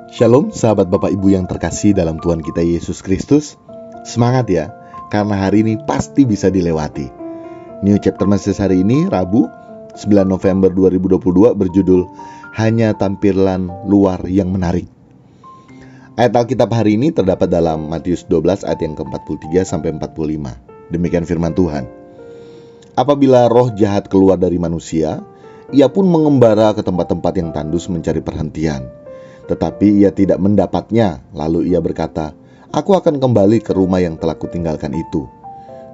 Shalom sahabat Bapak Ibu yang terkasih dalam Tuhan kita Yesus Kristus. Semangat ya, karena hari ini pasti bisa dilewati. New Chapter Message hari ini Rabu 9 November 2022 berjudul Hanya Tampilan Luar yang Menarik. Ayat Alkitab hari ini terdapat dalam Matius 12 ayat yang ke-43 sampai 45. Demikian firman Tuhan. Apabila roh jahat keluar dari manusia, ia pun mengembara ke tempat-tempat yang tandus mencari perhentian. Tetapi ia tidak mendapatnya. Lalu ia berkata, "Aku akan kembali ke rumah yang telah kutinggalkan itu."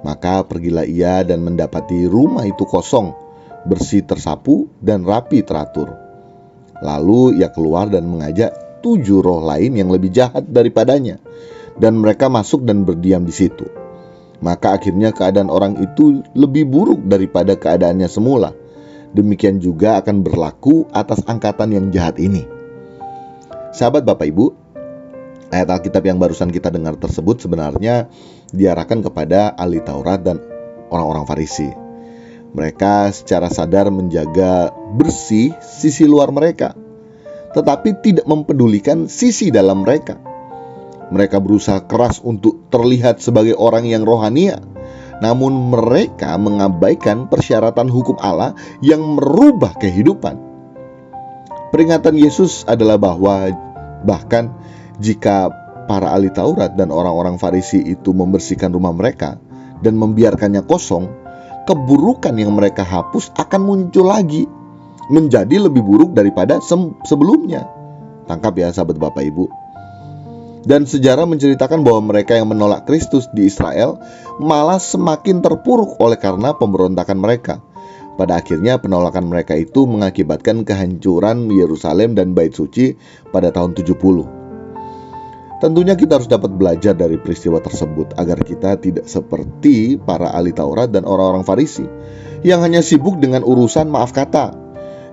Maka pergilah ia dan mendapati rumah itu kosong, bersih tersapu dan rapi teratur. Lalu ia keluar dan mengajak 7 roh lain yang lebih jahat daripadanya, dan mereka masuk dan berdiam di situ. Maka akhirnya keadaan orang itu lebih buruk daripada keadaannya semula. Demikian juga akan berlaku atas angkatan yang jahat ini. Sahabat Bapak Ibu, ayat Alkitab yang barusan kita dengar tersebut sebenarnya diarahkan kepada ahli Taurat dan orang-orang Farisi. Mereka secara sadar menjaga bersih sisi luar mereka, tetapi tidak mempedulikan sisi dalam mereka. Mereka berusaha keras untuk terlihat sebagai orang yang rohania, namun mereka mengabaikan persyaratan hukum Allah yang merubah kehidupan. Peringatan Yesus adalah bahwa bahkan jika para ahli Taurat dan orang-orang Farisi itu membersihkan rumah mereka dan membiarkannya kosong, keburukan yang mereka hapus akan muncul lagi, menjadi lebih buruk daripada sebelumnya. Tangkap ya sahabat Bapak Ibu. Dan sejarah menceritakan bahwa mereka yang menolak Kristus di Israel malah semakin terpuruk oleh karena pemberontakan mereka. Pada akhirnya penolakan mereka itu mengakibatkan kehancuran Yerusalem dan Bait Suci pada tahun 70. Tentunya kita harus dapat belajar dari peristiwa tersebut agar kita tidak seperti para ahli Taurat dan orang-orang Farisi yang hanya sibuk dengan urusan maaf kata,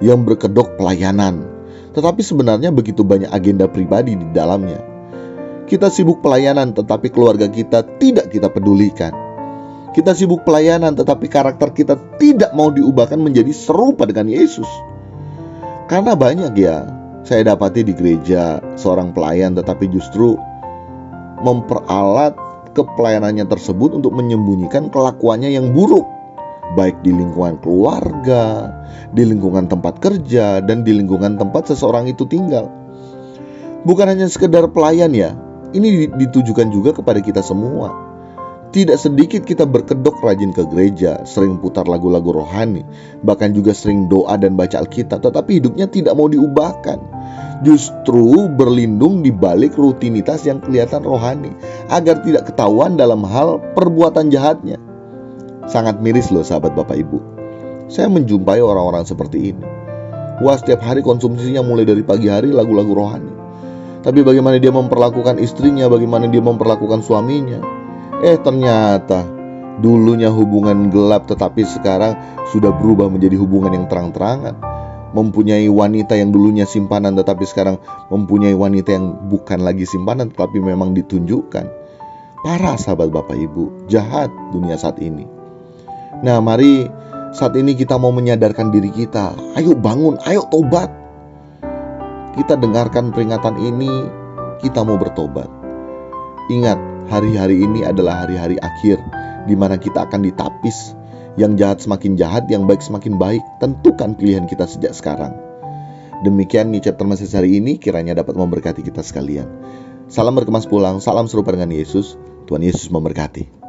yang berkedok pelayanan, tetapi sebenarnya begitu banyak agenda pribadi di dalamnya. Kita sibuk pelayanan tetapi keluarga kita tidak kita pedulikan. Kita sibuk pelayanan tetapi karakter kita tidak mau diubahkan menjadi serupa dengan Yesus. Karena banyak ya, saya dapati di gereja seorang pelayan tetapi justru memperalat kepelayanannya tersebut untuk menyembunyikan kelakuannya yang buruk, baik di lingkungan keluarga, di lingkungan tempat kerja, dan di lingkungan tempat seseorang itu tinggal. Bukan hanya sekedar pelayan ya, ini ditujukan juga kepada kita semua. Tidak sedikit kita berkedok rajin ke gereja, sering putar lagu-lagu rohani, bahkan juga sering doa dan baca Alkitab, tetapi hidupnya tidak mau diubahkan. Justru berlindung di balik rutinitas yang kelihatan rohani, agar tidak ketahuan dalam hal perbuatan jahatnya. Sangat miris loh sahabat Bapak Ibu. Saya menjumpai orang-orang seperti ini. Wah, setiap hari konsumsinya mulai dari pagi hari lagu-lagu rohani. Tapi bagaimana dia memperlakukan istrinya, bagaimana dia memperlakukan suaminya. Ternyata dulunya hubungan gelap tetapi sekarang sudah berubah menjadi hubungan yang terang-terangan. Mempunyai wanita yang dulunya simpanan tetapi sekarang mempunyai wanita yang bukan lagi simpanan tetapi memang ditunjukkan. Parah sahabat Bapak Ibu, jahat dunia saat ini. Nah, mari saat ini kita mau menyadarkan diri kita. Ayo bangun, ayo tobat. Kita dengarkan peringatan ini, kita mau bertobat. Ingat, hari-hari ini adalah hari-hari akhir di mana kita akan ditapis. Yang jahat semakin jahat, yang baik semakin baik. Tentukan pilihan kita sejak sekarang. Demikian New Chapter Message hari ini, kiranya dapat memberkati kita sekalian. Salam berkemas pulang, salam serupa dengan Yesus. Tuhan Yesus memberkati.